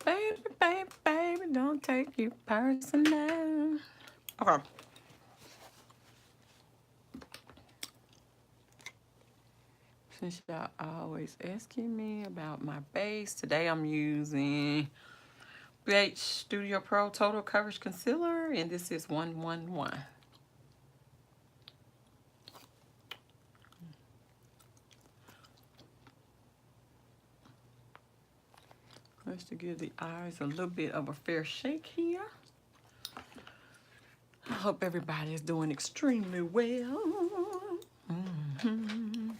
Baby, baby, baby, don't take it personal. Okay. Since y'all always asking me about my base, today I'm using BH Studio Pro Total Coverage Concealer, and this is 111. Just to give the eyes a little bit of a fair shake here. I hope everybody is doing extremely well. And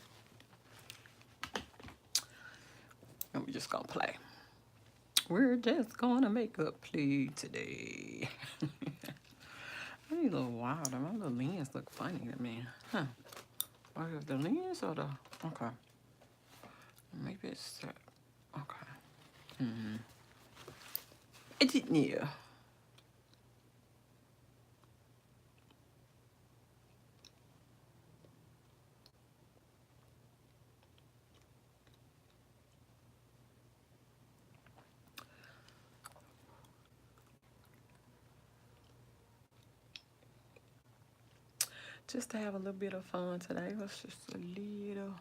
we're just gonna play. We're just gonna make a play today. I need a little wider. My little lens look funny to me. Huh. Or is the lens or the... Okay. Maybe it's... Okay. It's new. Just to have a little bit of fun today. Let's just a little...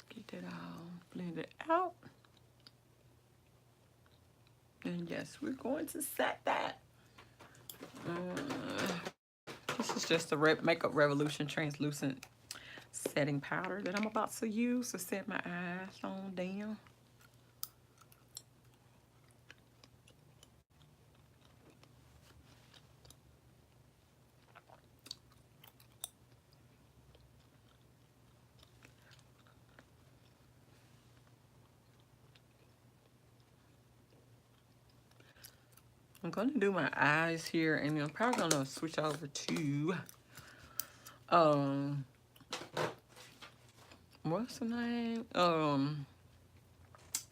Get that all blended out. And yes, we're going to set that. This is just a Makeup Revolution translucent setting powder that I'm about to use to set my eyes on down. I'm going to do my eyes here, and I'm probably going to switch over to, what's the name?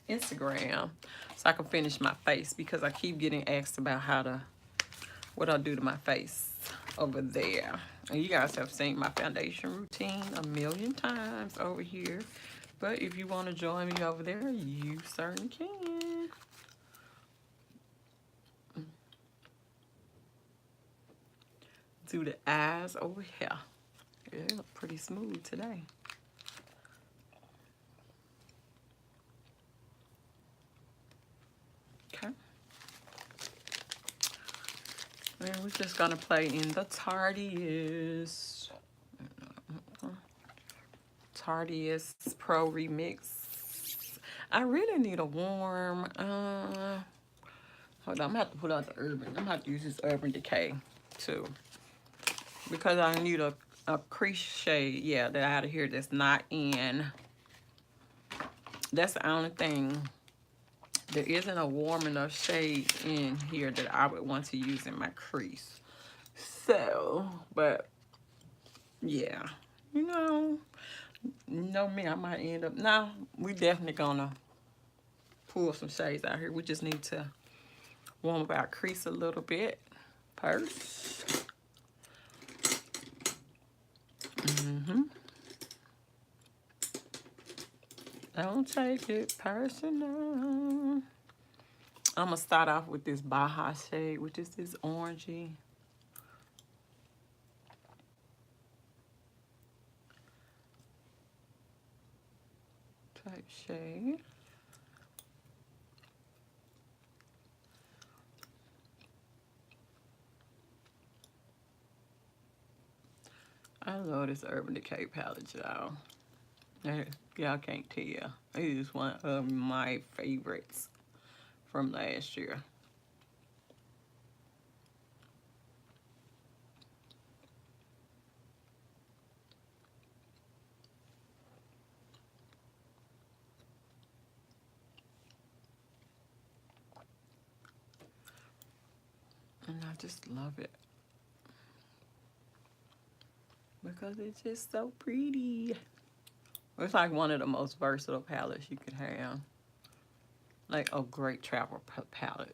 Instagram, so I can finish my face, because I keep getting asked about what I do to my face over there. And you guys have seen my foundation routine a million times over here. But if you want to join me over there, you certainly can. Do the eyes over here. Yeah, they look pretty smooth today. Okay. And we're just gonna play in the Tarteist Pro Remix. I really need a warm, hold on, I'm gonna have to put out the Urban. I'm gonna have to use this Urban Decay too, because I need a crease shade, yeah, that out of here that's not in. That's the only thing. There isn't a warm enough shade in here that I would want to use in my crease. So, but yeah, you know me, I might end up. Now, we definitely gonna pull some shades out here. We just need to warm up our crease a little bit first. Don't take it personal. I'm gonna start off with this Baja shade, which is this orangey type shade. I love this Urban Decay palette, y'all. Y'all can't tell. It is one of my favorites from last year. And I just love it, because it's just so pretty. It's like one of the most versatile palettes you could have. Like a great travel palette.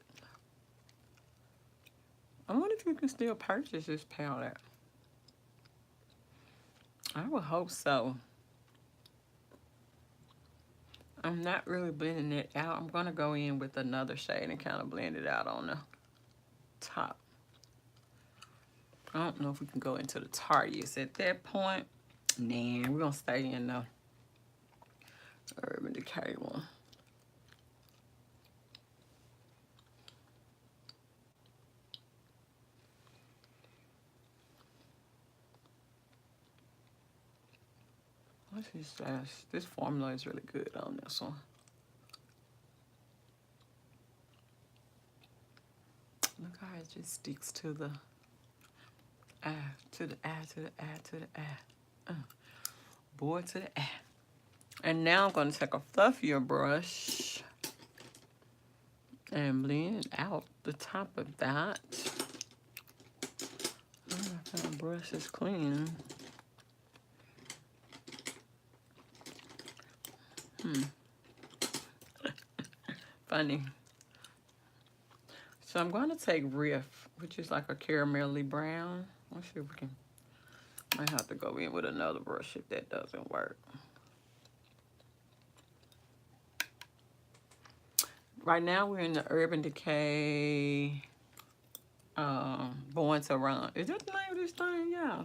I wonder if you can still purchase this palette. I would hope so. I'm not really blending it out. I'm going to go in with another shade and kind of blend it out on the top. I don't know if we can go into the Tarteist at that point. Nah, we're going to stay in the Urban Decay one. This formula is really good on this one. Look how it just sticks to the eye, to the eye, to the eye, to the eye. Boy, to the eye. And now I'm going to take a fluffier brush and blend out the top of that. My brush is clean. Funny. So I'm going to take Riff, which is like a caramelly brown. Let's see if we can. Might have to go in with another brush if that doesn't work. Right now we're in the Urban Decay Born to Run. Is that the name of this thing? Yeah.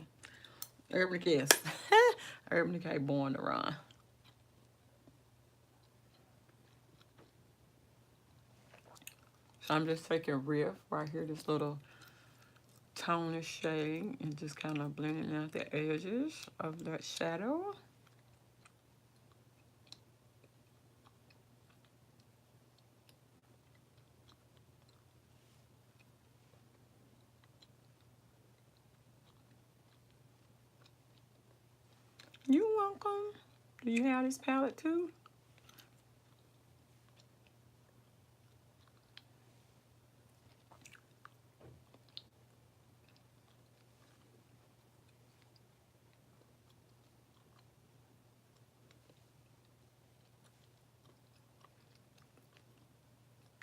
Urban Decay. Urban Decay Born to Run. So I'm just taking Riff right here, this little toner shade, and just kind of blending out the edges of that shadow. You're welcome. Do you have this palette too?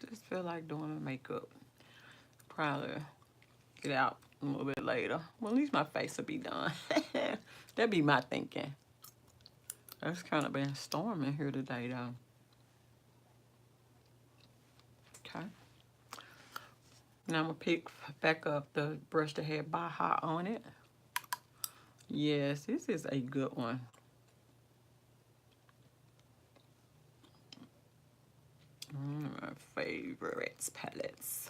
Just feel like doing my makeup. Probably get out a little bit later. Well, at least my face will be done. That'd be my thinking. It's kind of been storming here today, though. Okay. Now I'm going to pick back up the brush that had Baja on it. Yes, this is a good one. My favorites palettes.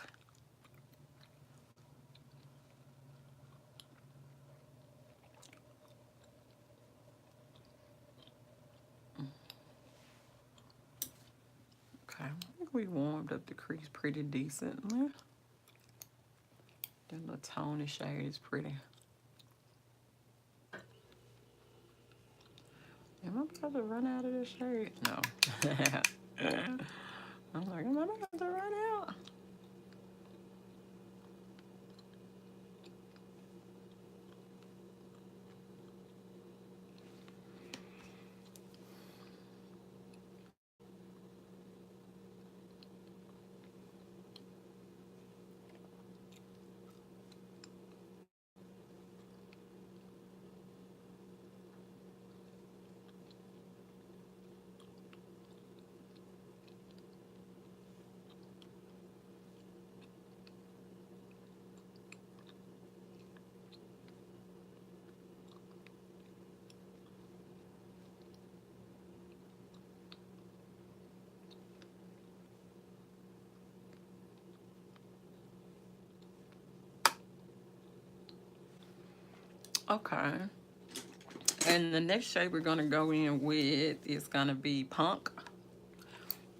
Okay, I think we warmed up the crease pretty decently. That little tony shade is pretty. Am I about to run out of this shade? No. I'm like, am I about to run out? Okay. And the next shade we're going to go in with is going to be Punk.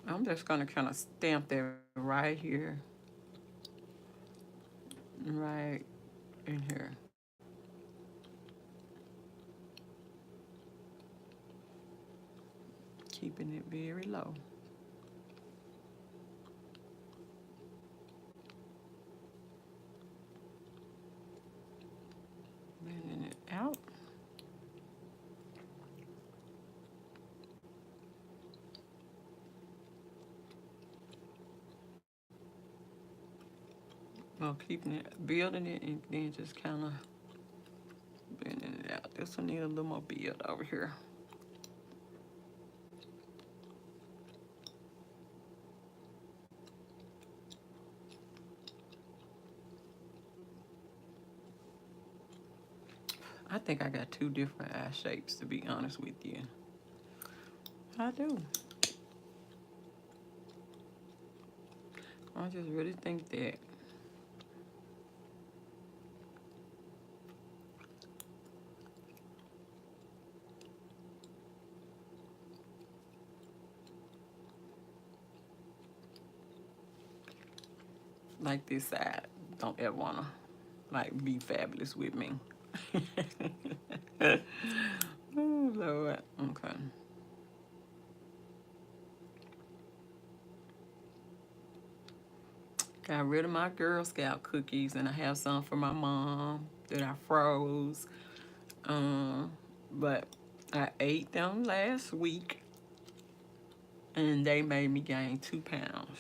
I'm just going to kind of stamp that right here. Right in here. Keeping it very low. Blending it out. Well, keeping it, building it, and then just kind of blending it out. This one need a little more build over here. I think I got two different eye shapes, to be honest with you. I do. I just really think that. Like this side, don't ever wanna like be fabulous with me. Oh Lord. Okay. Got rid of my Girl Scout cookies, and I have some for my mom that I froze. But I ate them last week, and they made me gain 2 pounds.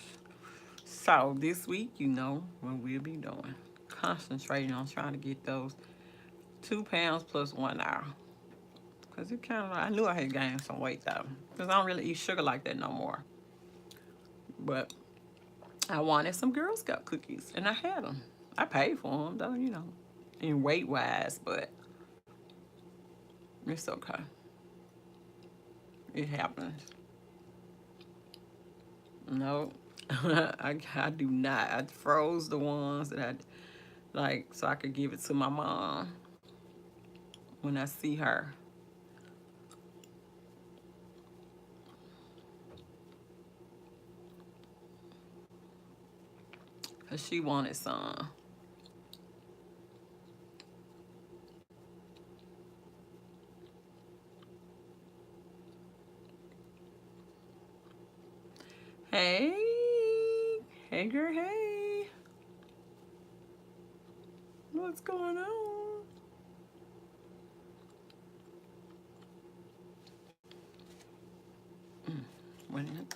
So this week, you know what we'll be doing. Concentrating on trying to get those 2 pounds plus 1 hour. Because it kind of, I knew I had gained some weight though. Because I don't really eat sugar like that no more. But I wanted some Girl Scout cookies, and I had them. I paid for them though, you know, in weight wise, but it's okay. It happens. No, I do not. I froze the ones that I like so I could give it to my mom when I see her. Because she wanted some. Hey. Hey, girl, hey. What's going on? Wait a minute.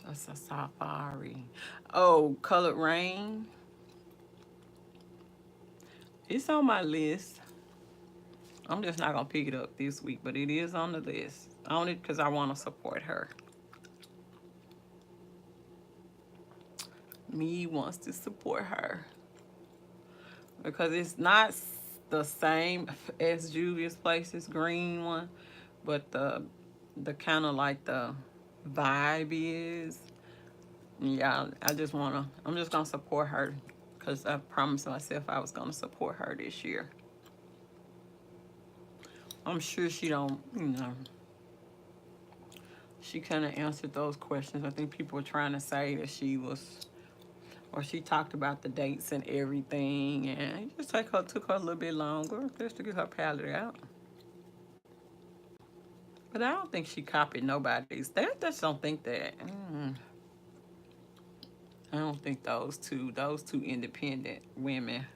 That's a safari. Oh, Colored Rain. It's on my list. I'm just not gonna pick it up this week, but it is on the list. Only because I want to support her. Me wants to support her because it's not the same as Juvia's Place's green one, but the kind of like the vibe is. Yeah, I'm just gonna support her because I promised myself I was gonna support her this year. I'm sure she don't, she kind of answered those questions. I think people were trying to say that she was, or she talked about the dates and everything, and it just took her a little bit longer just to get her palette out. But I don't think she copied nobody's. They just don't think that. I don't think those two independent women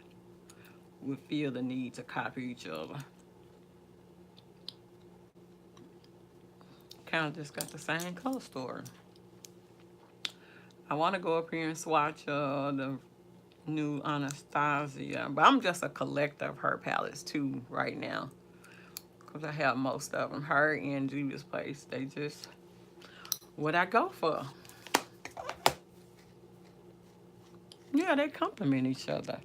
would feel the need to copy each other. Kind of just got the same color story. I want to go up here and swatch the new Anastasia, but I'm just a collector of her palettes too right now because I have most of them. Her and Juvia's Place, they just what I go for. Yeah, they complement each other.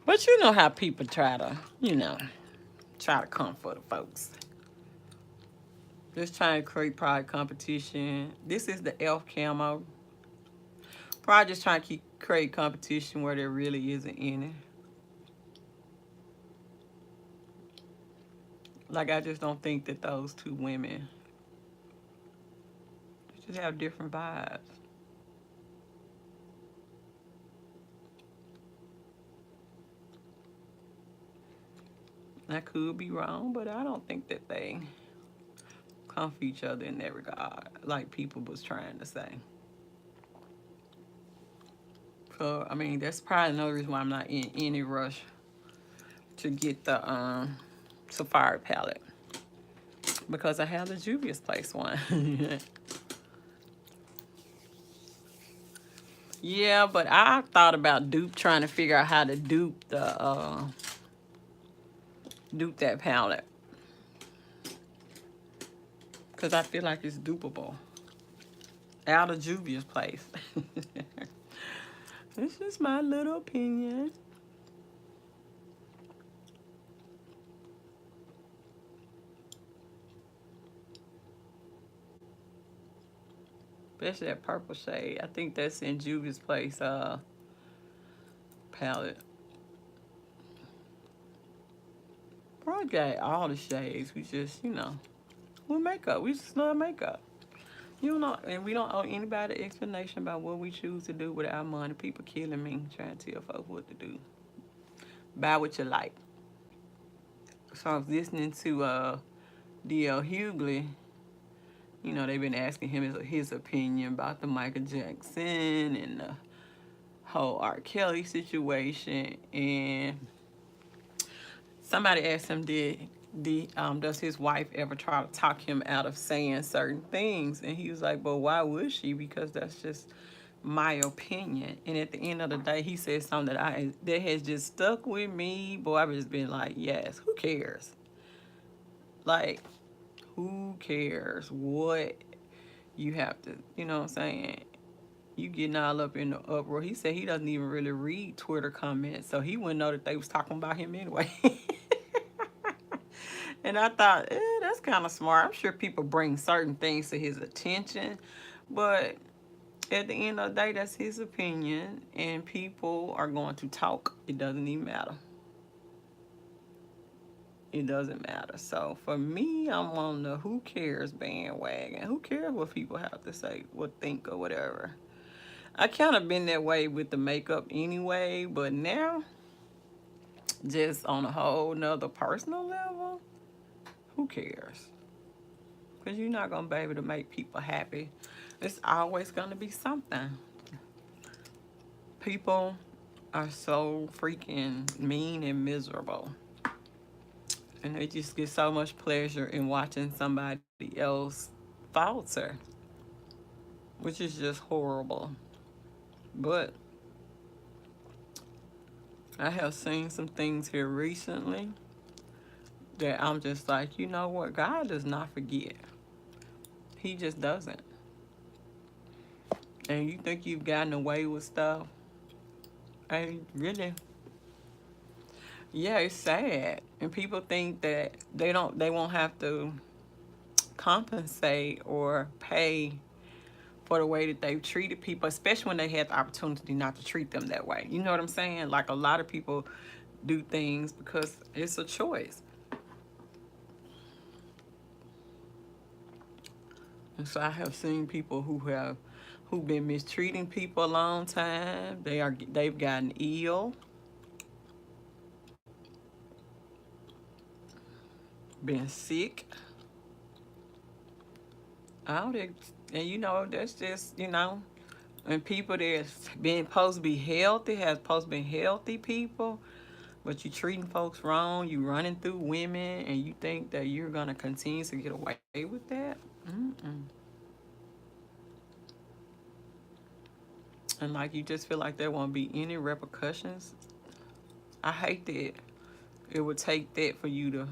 But you know how people try to, try to come for the folks. Just trying to create product competition. This is the elf camo. Probably just trying to create competition where there really isn't any. Like, I just don't think that those two women just have different vibes. I could be wrong, but I don't think that they come for each other in that regard, like people was trying to say. So, I mean, that's probably another reason why I'm not in any rush to get the Safari palette. because I have the Juvia's Place one. Yeah, but I thought about trying to figure out how to dupe that palette, because I feel like it's dupable out of Juvia's Place. This is my little opinion. Especially that purple shade. I think that's in Juvia's Place palette. Probably got all the shades. We just, with makeup. We just love makeup. You know, and we don't owe anybody an explanation about what we choose to do with our money. People killing me trying to tell folks what to do. Buy what you like. So I was listening to D.L. Hughley. You know, they've been asking him his opinion about the Michael Jackson and the whole R. Kelly situation. And somebody asked him, does his wife ever try to talk him out of saying certain things? And he was like, but why would she? Because that's just my opinion. And at the end of the day, he said something that has just stuck with me. Boy, I've just been like, yes, who cares? Like, who cares what you have to, you know what I'm saying? You getting all up in the uproar. He said he doesn't even really read Twitter comments, so he wouldn't know that they was talking about him anyway. And I thought, that's kind of smart. I'm sure people bring certain things to his attention, but at the end of the day, that's his opinion, and people are going to talk. It doesn't even matter. It doesn't matter. So for me, I'm on the who cares bandwagon. Who cares what people have to say, what think, or whatever. I kind of been that way with the makeup anyway, but now, just on a whole nother personal level, who cares? Because you're not going to be able to make people happy. It's always going to be something. People are so freaking mean and miserable. And they just get so much pleasure in watching somebody else falter, which is just horrible. But I have seen some things here recently that I'm just like, you know what? God does not forget. He just doesn't. And you think you've gotten away with stuff? And really, yeah, it's sad. And people think that they won't have to compensate or pay for the way that they've treated people, especially when they had the opportunity not to treat them that way. You know what I'm saying? Like, a lot of people do things because it's a choice. And so I have seen people who've been mistreating people a long time. They've gotten ill, been sick. Out there, and that's just, and people that's been supposed to be healthy, has supposed to be healthy people, but you treating folks wrong, you running through women, and you think that you're gonna continue to get away with that? Mm-mm. And like, you just feel like there won't be any repercussions. I hate that it would take that for you to,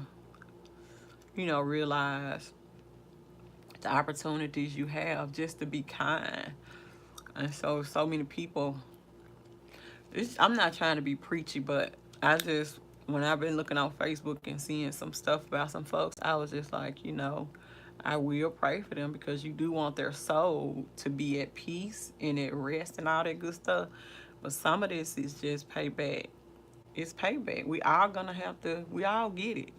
realize the opportunities you have just to be kind. And so many people, I'm not trying to be preachy, but when I've been looking on Facebook and seeing some stuff about some folks, I was just like, I will pray for them, because you do want their soul to be at peace and at rest and all that good stuff. But some of this is just payback. It's payback. We all get it,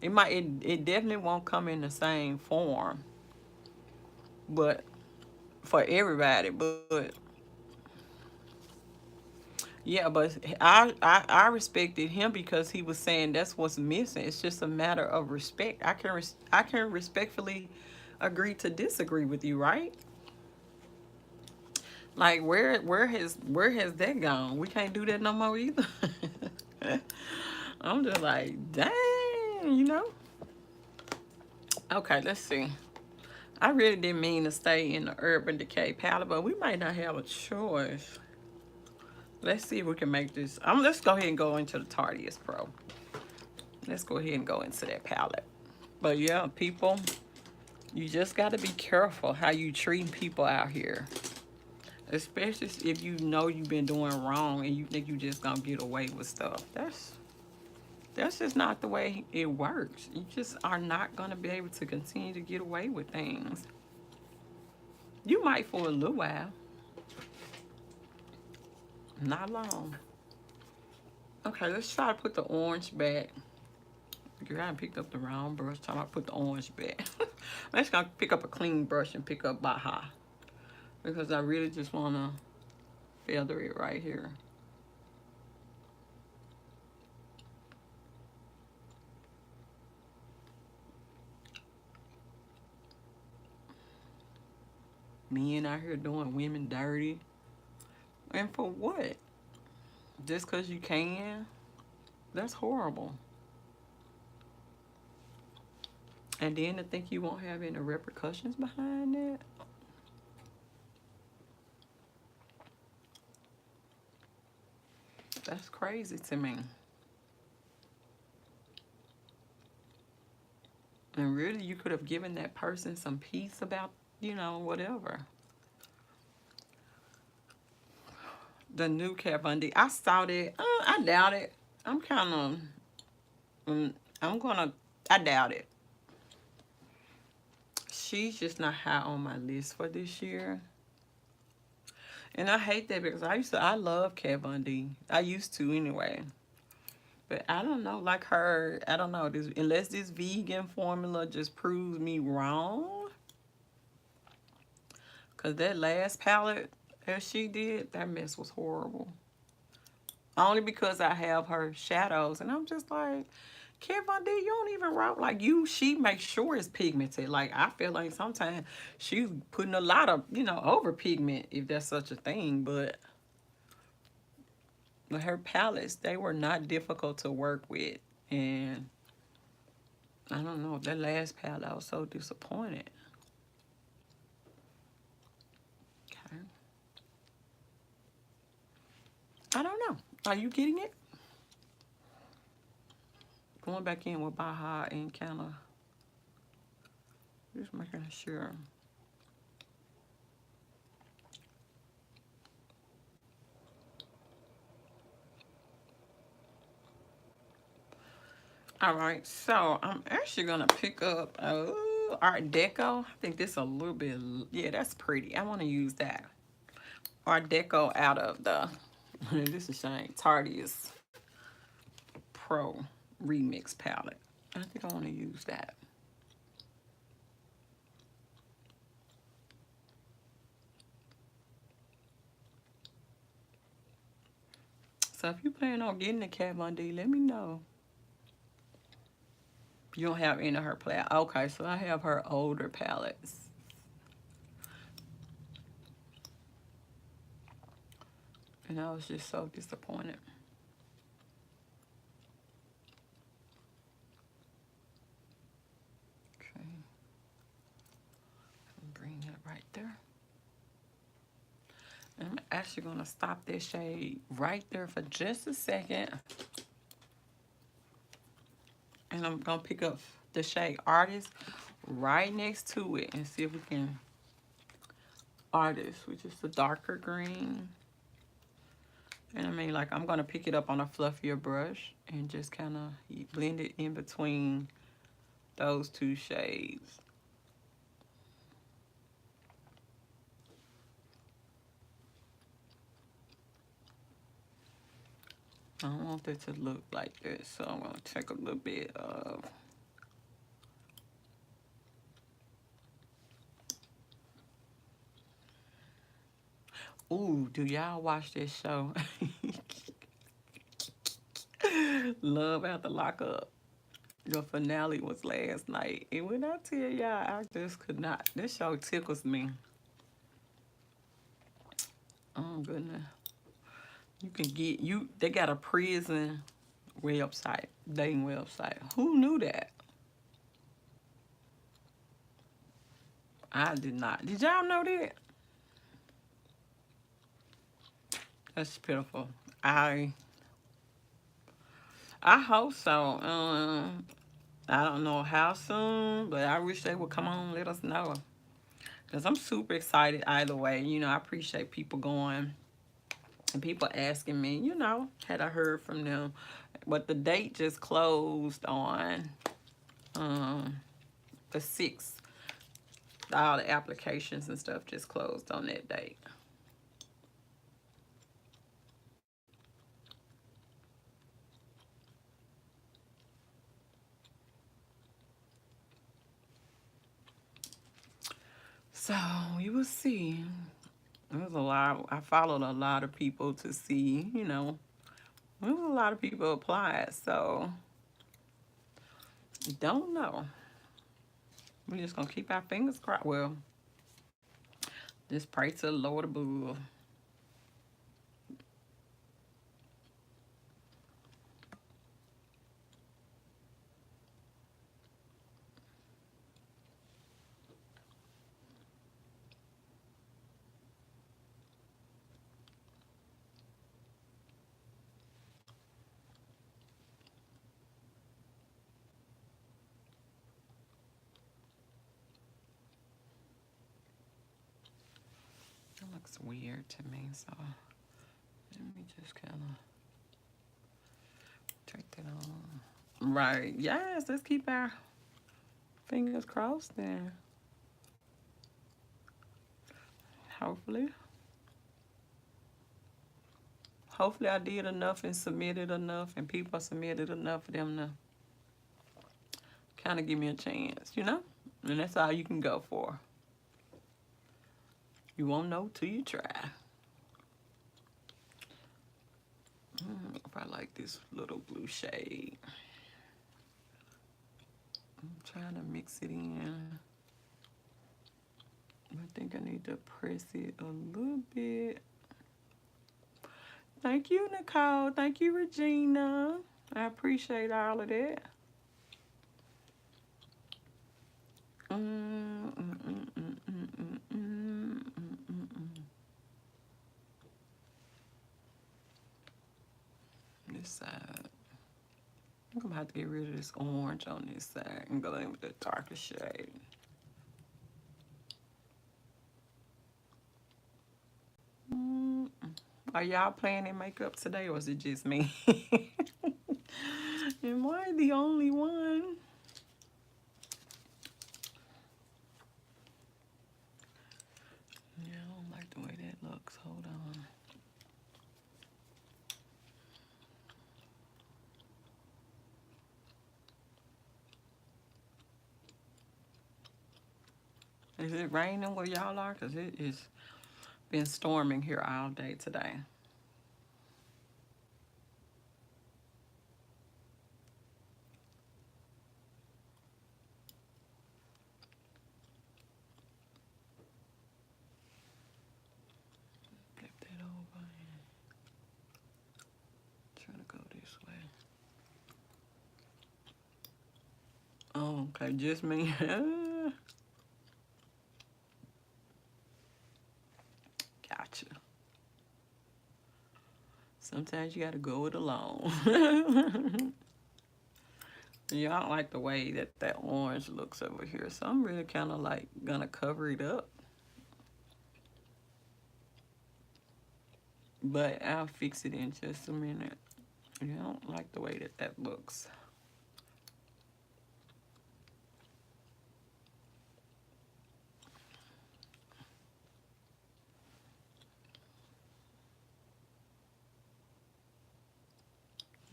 It definitely won't come in the same form, but for everybody. But yeah, but I respected him because he was saying that's what's missing. It's just a matter of respect. I can respectfully agree to disagree with you, right? Like, where has that gone? We can't do that no more either. I'm just like, dang, Okay, let's see. I really didn't mean to stay in the Urban Decay palette, but we might not have a choice. Let's see if we can make this. Let's go ahead and go into the Tarteist Pro. Let's go ahead and go into that palette. But yeah, people, you just got to be careful how you treat people out here. Especially if you know you've been doing wrong and you think you just gonna get away with stuff. That's just not the way it works. You just are not gonna be able to continue to get away with things. You might for a little while. Not long. Okay, let's try to put the orange back. Girl, I picked up the wrong brush. Time I put the orange back. Let's go pick up a clean brush and pick up Baja. Because I really just want to feather it right here. Men out here doing women dirty. And for what? Just because you can? That's horrible. And then to think you won't have any repercussions behind that? That's crazy to me. And really, you could have given that person some peace about, you know, whatever. The new Kat Von D. I saw that. I doubt it. I'm kind of, I doubt it. She's just not high on my list for this year. And I hate that because I love Kat Von D. I used to anyway. But I don't know, like her, I don't know, unless this vegan formula just proves me wrong. Because that last palette that she did, that mess was horrible. Only because I have her shadows. And I'm just like, Kat Von D, you don't even rock like you. She makes sure it's pigmented. Like, I feel like sometimes she's putting a lot of, you know, over pigment, if that's such a thing. But her palettes, they were not difficult to work with. And I don't know, that last palette, I was so disappointed. Okay. I don't know. Are you getting it? Going back in with Baja and kind of just making sure. All right, so I'm actually gonna pick up Art Deco. I think this a little bit, yeah, that's pretty. I want to use that Art Deco out of the this is shame Tarteist Pro Remix palette. I think I want to use that. So if you plan on getting the Kat Von D, let me know. You don't have any of her palette. Okay, so I have her older palettes. And I was just so disappointed. Okay. Bring that right there. And I'm actually going to stop this shade right there for just a second. And I'm going to pick up the shade Artist right next to it and see if we can Artist, which is the darker green. And I mean, like, I'm going to pick it up on a fluffier brush and just kind of blend it in between those two shades. I don't want it to look like this, so I'm going to take a little bit of ooh, do y'all watch this show? Love After Lockup. The finale was last night. And when I tell y'all, I just could not. This show tickles me. Oh, goodness. You can get, they got a prison website, dating website. Who knew that? I did not. Did y'all know that? That's pitiful. I hope so. I don't know how soon, but I wish they would come on and let us know. Because I'm super excited either way. You know, I appreciate people going and people asking me, you know, had I heard from them. But the date just closed on the 6th. All the applications and stuff just closed on that date. So we will see. There's a lot. I followed a lot of people to see, you know, there's a lot of people applied. So don't know. We're just gonna keep our fingers crossed. Well, just pray to the Lord above. That looks weird to me, so let me just kind of take that on. Right. Yes, let's keep our fingers crossed then. Hopefully. Hopefully I did enough and submitted enough and people submitted enough for them to kind of give me a chance, you know? And that's all you can go for. You won't know till you try. If I like this little blue shade. I'm trying to mix it in. I think I need to press it a little bit. Thank you, Nicole. Thank you, Regina. I appreciate all of that. This side. I'm gonna have to get rid of this orange on this side and go in with the darker shade. Are y'all planning makeup today or is it just me? Am I the only one? Yeah, I don't like the way that looks. Hold on. Is it raining where y'all are? Because it is been storming here all day today. Flip that over and try to go this way. Oh, okay, just me. Gotcha. Sometimes you gotta go it alone. Yeah, I don't like the way that that orange looks over here, so I'm really kind of like gonna cover it up. But I'll fix it in just a minute. Yeah, I don't like the way that that looks.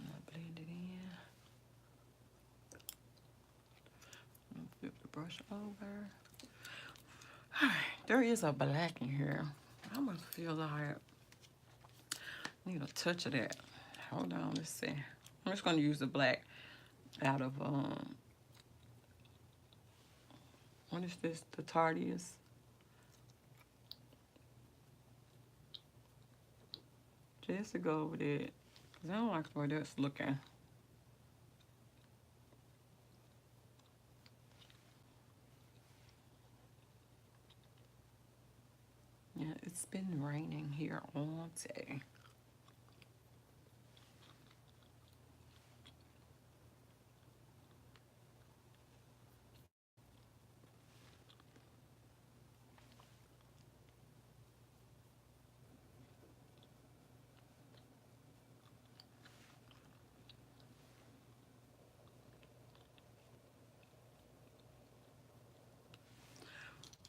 I'll blend it in. I'll flip the brush over. Alright, there is a black in here. I almost feel like I need a touch of that. Hold on, let's see. I'm just gonna use the black out of what is this? The Tarteist. Just to go over that. Cause I don't like the way that's looking. It's been raining here all day.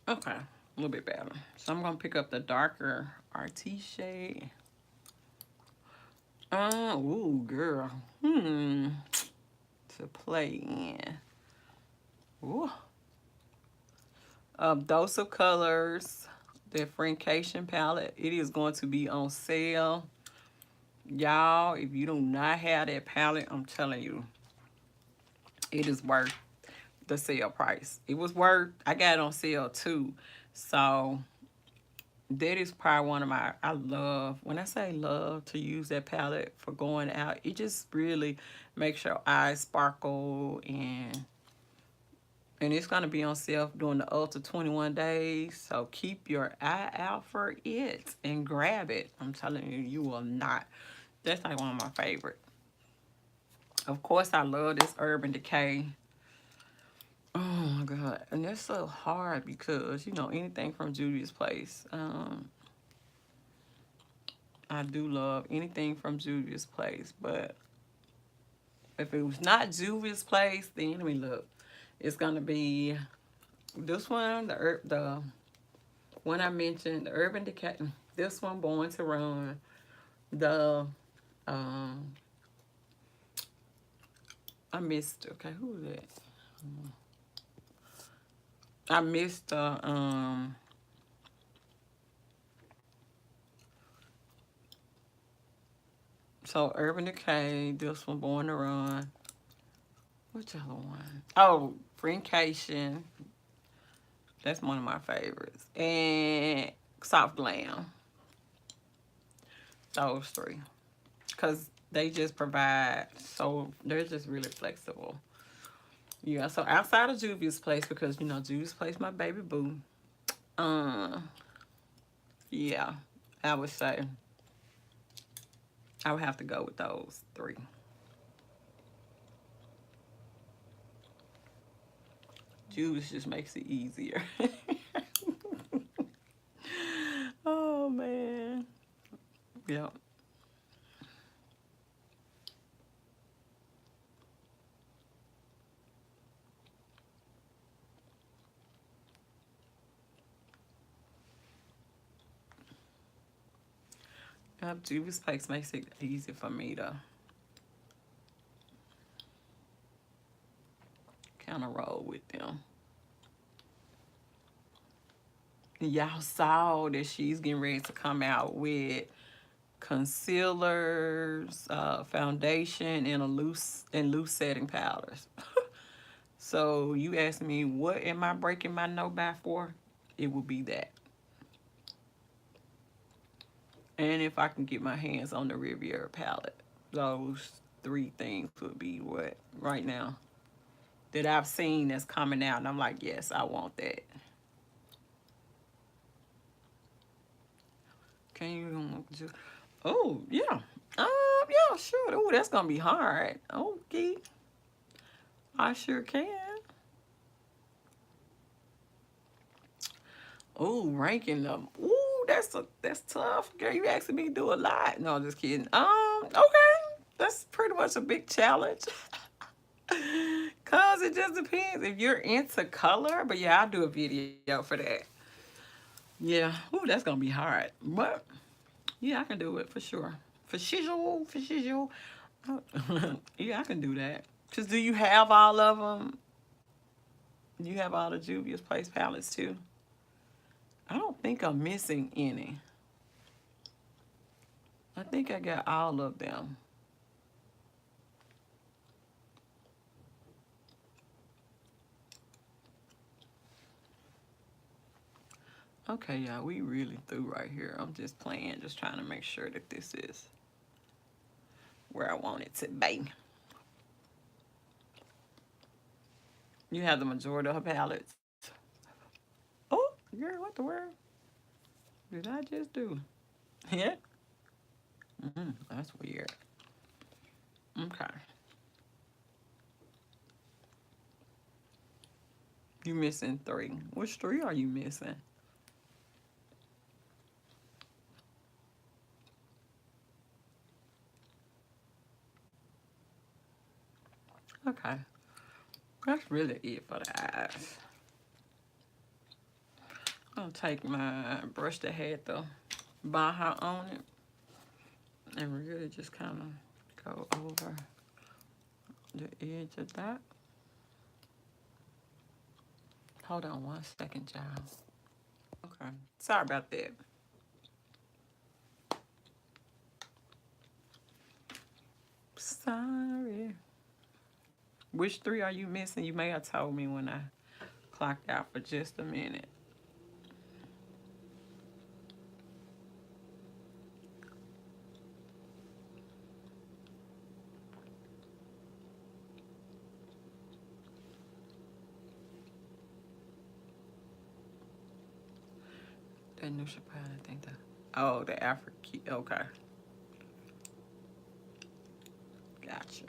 Okay, a little bit better. So I'm gonna pick up the darker RT shade. Ooh, girl. To play in. Ooh. Dose of Colors, the Frinkation palette. It is going to be on sale. Y'all, if you do not have that palette, I'm telling you, it is worth the sale price. It was worth, I got it on sale too. So that is probably one of my, I love, when I say love to use that palette for going out, it just really makes your eyes sparkle, and it's going to be on sale during the Ultra 21 days. So keep your eye out for it and grab it. I'm telling you, you will not. That's like one of my favorite. Of course, I love this Urban Decay. Oh my God. And that's so hard because, you know, anything from Juvia's Place. I do love anything from Juvia's Place. But if it was not Juvia's Place, then let me look. It's going to be this one, the one I mentioned, the Urban Decay. This one, Born to Run. The, I missed, okay, who is that? I missed so Urban Decay, this one, Born to Run. Which other one? Oh, Frinkation. That's one of my favorites. And Soft Glam. Those three. Because they just provide, so they're just really flexible. Yeah, so outside of Juvia's Place, because, you know, Juvia's Place, my baby boo. Yeah, I would say I would have to go with those three. Juvia's just makes it easier. Oh, man. Yep. Juvia's Place makes it easy for me to kind of roll with them. Y'all saw that she's getting ready to come out with concealers, foundation, and loose setting powders. So you asked me, what am I breaking my no by for? It will be that. And if I can get my hands on the Riviera palette, those three things would be what right now that I've seen that's coming out, and I'm like, yes, I want that. Can you just? Oh yeah, yeah, sure. Oh, that's gonna be hard. Okay, I sure can. Oh, ranking them. Ooh, that's tough, girl. You asking me to do a lot. No, just kidding. Okay, that's pretty much a big challenge. Cause it just depends if you're into color. But yeah, I'll do a video for that. Yeah. Ooh, that's gonna be hard. But yeah, I can do it for sure. For shizzle, for shizzle. Yeah, I can do that. Cause do you have all of them? You have all the Juvia's Place palettes too? I don't think I'm missing any. I think I got all of them. Okay, y'all, we really through right here. I'm just playing, just trying to make sure that this is where I want it to be. You have the majority of her palettes. Oh, girl, what the world? Did I just do? Yeah. That's weird. Okay. You missing 3. Which 3 are you missing? Okay. That's really it for the eyes. I'm gonna take my brush that had the Baja on it and really just kind of go over the edge of that. Hold on 1 second, y'all. Okay. Sorry about that. Sorry. Which 3 are you missing? You may have told me when I clocked out for just a minute. That neutral powder, I think that. Oh, the African. Okay. Gotcha.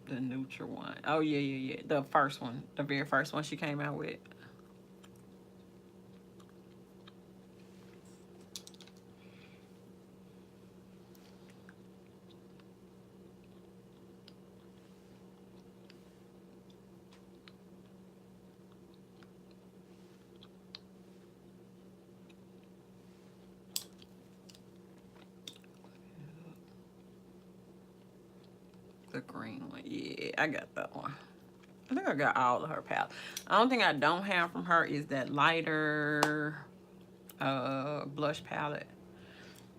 The neutral one. Oh, yeah, yeah, yeah. The first one. The very first one she came out with. The green one. Yeah, I got that one. I think I got all of her palettes. The only thing I don't have from her is that lighter blush palette.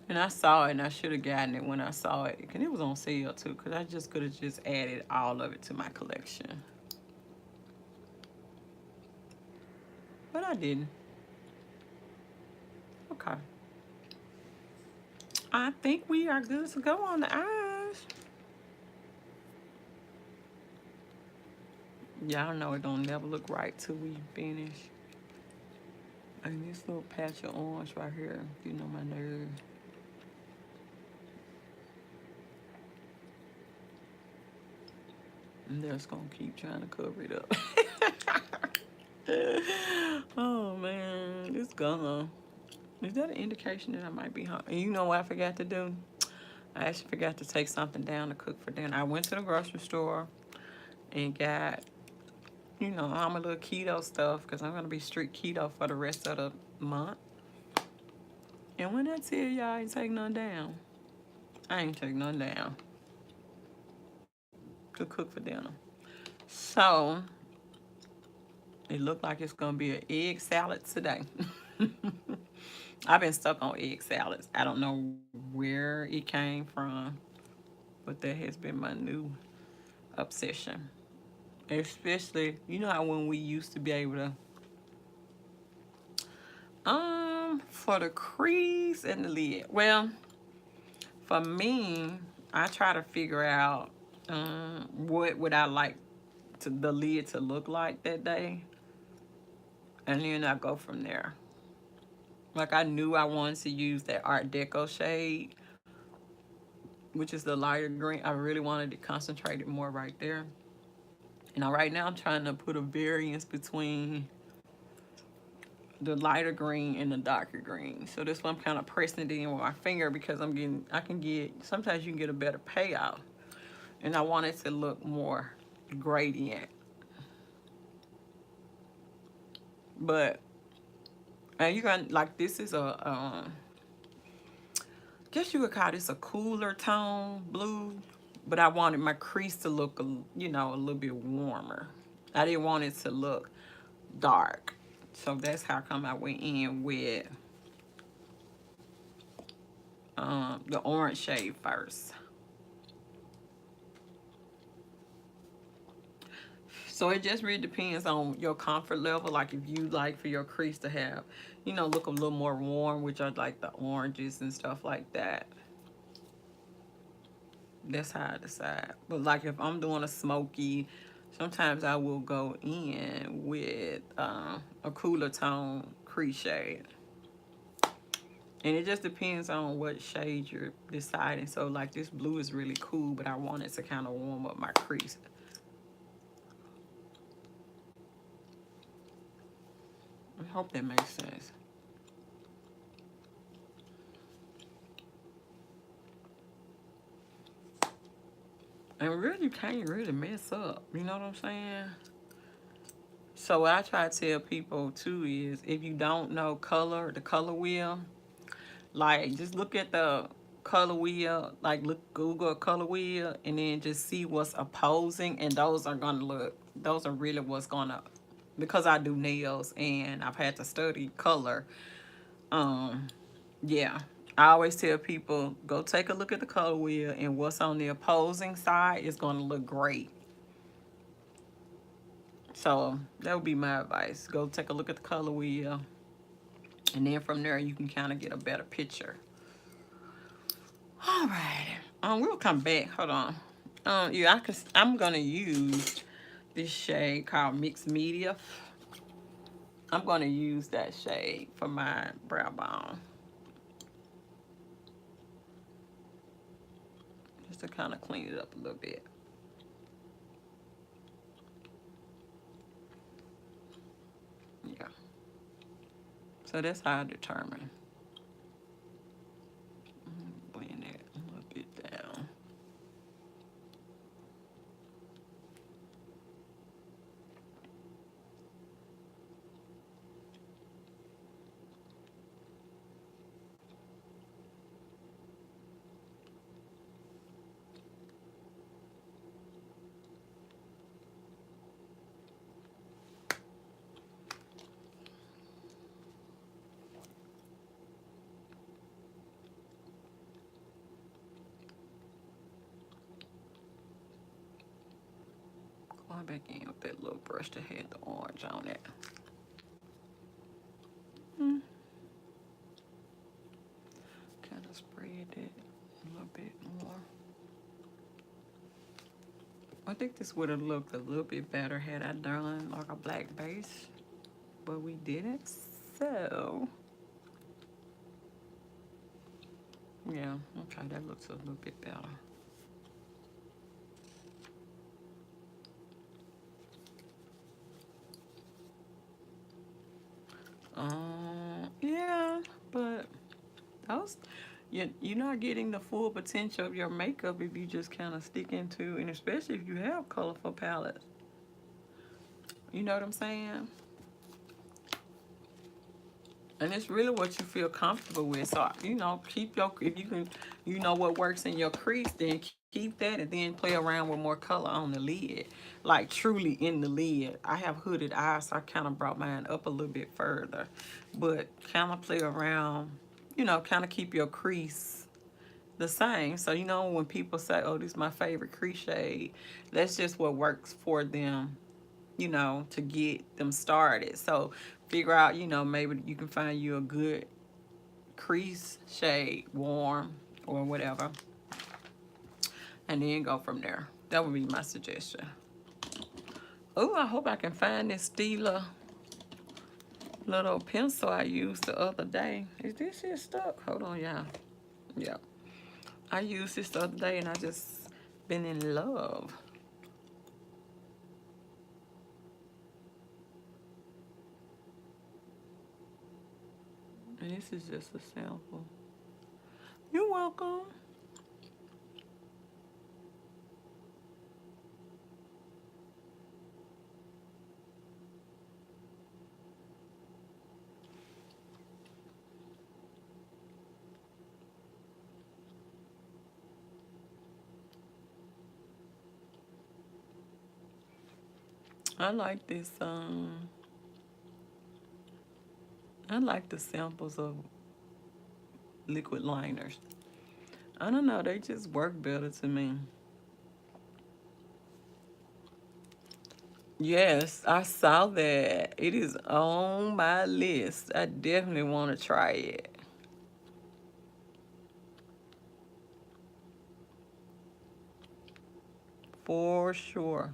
And I saw it, and I should have gotten it when I saw it. And it was on sale, too, because I just could have just added all of it to my collection. But I didn't. Okay. I think we are good to go on the eyes. Y'all know it don't never look right till we finish. And this little patch of orange right here, you know my nerves. I'm just gonna keep trying to cover it up. Oh man, it's gone. Is that an indication that I might be hungry? You know what I forgot to do? I actually forgot to take something down to cook for dinner. I went to the grocery store and got, you know, all my little keto stuff because I'm gonna be strict keto for the rest of the month. And when I tell y'all I ain't take none down, I ain't take none down to cook for dinner. So it looked like it's gonna be an egg salad today. I've been stuck on egg salads. I don't know where it came from, but that has been my new obsession. Especially, you know how when we used to be able to, for the crease and the lid. Well, for me, I try to figure out what would I like the lid to look like that day, and then I go from there. Like I knew I wanted to use that Art Deco shade, which is the lighter green. I really wanted to concentrate it more right there. And right now I'm trying to put a variance between the lighter green and the darker green. So this one I'm kind of pressing it in with my finger because I can get, sometimes you can get a better payoff. And I want it to look more gradient. But, and you're gonna, like this is a, guess you could call this a cooler tone blue. But I wanted my crease to look, you know, a little bit warmer. I didn't want it to look dark. So that's how come I went in with the orange shade first. So it just really depends on your comfort level. Like if you like for your crease to have, you know, look a little more warm, which are like the oranges and stuff like that. That's how I decide. But like if I'm doing a smoky, sometimes I will go in with a cooler tone crease shade. And it just depends on what shade you're deciding. So like this blue is really cool, but I want it to kind of warm up my crease. I hope that makes sense. And really, you can't really mess up. You know what I'm saying? So what I try to tell people too is, if you don't know color, the color wheel, like just look at the color wheel, like look, Google a color wheel, and then just see what's opposing, and those are gonna look, those are really what's gonna, because I do nails and I've had to study color. Yeah, I always tell people, go take a look at the color wheel, and what's on the opposing side is gonna look great. So that would be my advice. Go take a look at the color wheel, and then from there you can kind of get a better picture. All right. We'll come back. Hold on. Yeah, I'm gonna use this shade called Mixed Media. I'm gonna use that shade for my brow bone, just to kind of clean it up a little bit. Yeah. So that's how I determine. Blend that a little bit down. Going back in with that little brush that had the orange on it. Kind of spread it a little bit more. I think this would have looked a little bit better had I done like a black base, but we didn't. So yeah, okay, that looks a little bit better. Yeah, but those, you're not getting the full potential of your makeup if you just kind of stick into, and especially if you have colorful palettes. You know what I'm saying? And it's really what you feel comfortable with. So, keep your, if you can, what works in your crease, then keep that, and then play around with more color on the lid. Like truly in the lid. I have hooded eyes, so I kind of brought mine up a little bit further. But kind of play around, kind of keep your crease the same. So, when people say, oh, this is my favorite crease shade, that's just what works for them, to get them started. So figure out, maybe you can find you a good crease shade, warm or whatever, and then go from there. That would be my suggestion. Oh, I hope I can find this Stila little pencil I used the other day. Is this shit stuck? Hold on, y'all. Yeah. I used this the other day and I just been in love. And this is just a sample. You're welcome. I like this, I like the samples of liquid liners. I don't know, they just work better to me. Yes, I saw that. It is on my list. I definitely want to try it. For sure.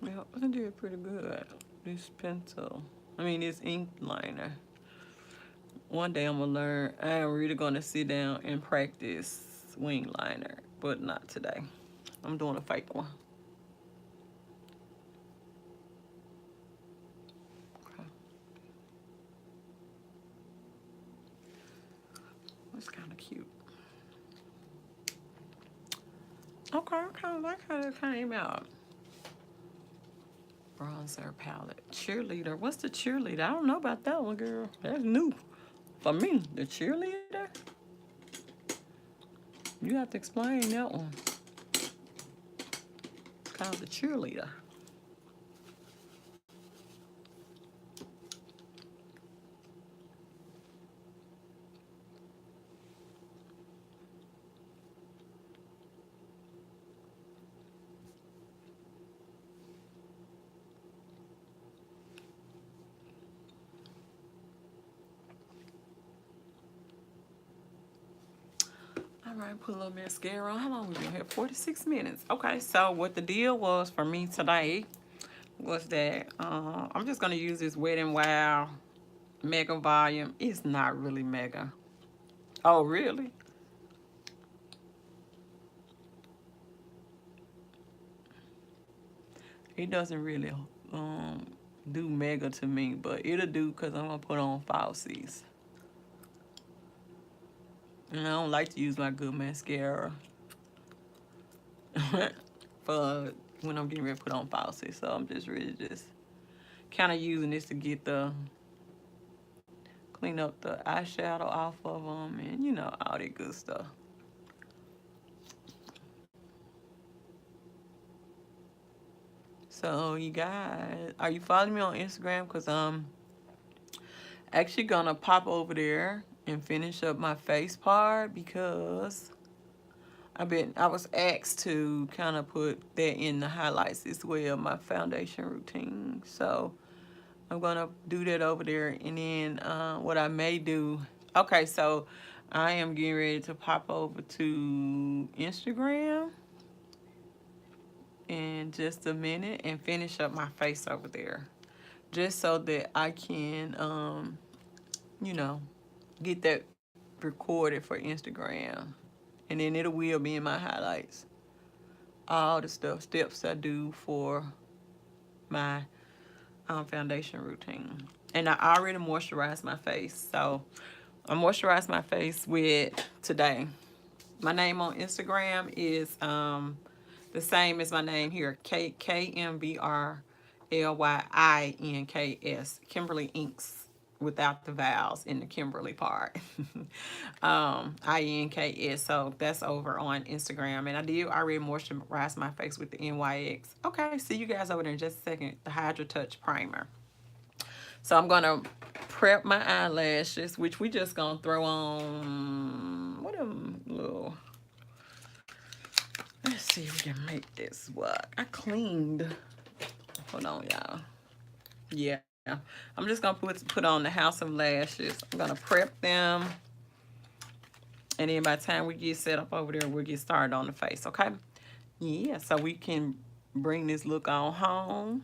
Yeah, I did pretty good. This pencil, I mean this ink liner. One day I'm gonna learn. I am really gonna sit down and practice wing liner, but not today. I'm doing a fake one. Okay. That's kind of cute. Okay, I kind of like how it came out. Bronzer palette. Cheerleader. What's the cheerleader? I don't know about that one, girl. That's new for me. The cheerleader? You have to explain that one. Kind of the cheerleader. All right, put a little mascara on. How long we been here? 46 minutes. Okay, so what the deal was for me today was that I'm just gonna use this Wet n Wild Mega Volume. It's not really mega. Oh, really? It doesn't really do mega to me, but it'll do because I'm gonna put on falsies. And I don't like to use my good mascara for when I'm getting ready to put on falsies. So I'm just really just kind of using this to get the clean up the eyeshadow off of them and you know all that good stuff. So you guys, are you following me on Instagram? Because I'm actually gonna pop over there and finish up my face part because I was asked to kind of put that in the highlights as well, my foundation routine. So I'm gonna do that over there, and then what I may do. Okay, so I am getting ready to pop over to Instagram in just a minute and finish up my face over there, just so that I can, you know, get that recorded for Instagram, and then it will be in my highlights. All the steps I do for my foundation routine. And I already moisturized my face. So I moisturized my face with today. My name on Instagram is the same as my name here, KmbrlyInks, Kimberly Inks, without the vowels in the Kimberly part. INKS. So that's over on Instagram. And I did already moisturize my face with the NYX. Okay, see you guys over there in just a second. The Hydra Touch Primer. So I'm gonna prep my eyelashes, which we just gonna throw on. What a little. Let's see if we can make this work. I cleaned. Hold on, y'all. Yeah. I'm just gonna put on the House of Lashes. I'm gonna prep them. And then by the time we get set up over there, we'll get started on the face, okay? Yeah, so we can bring this look on home.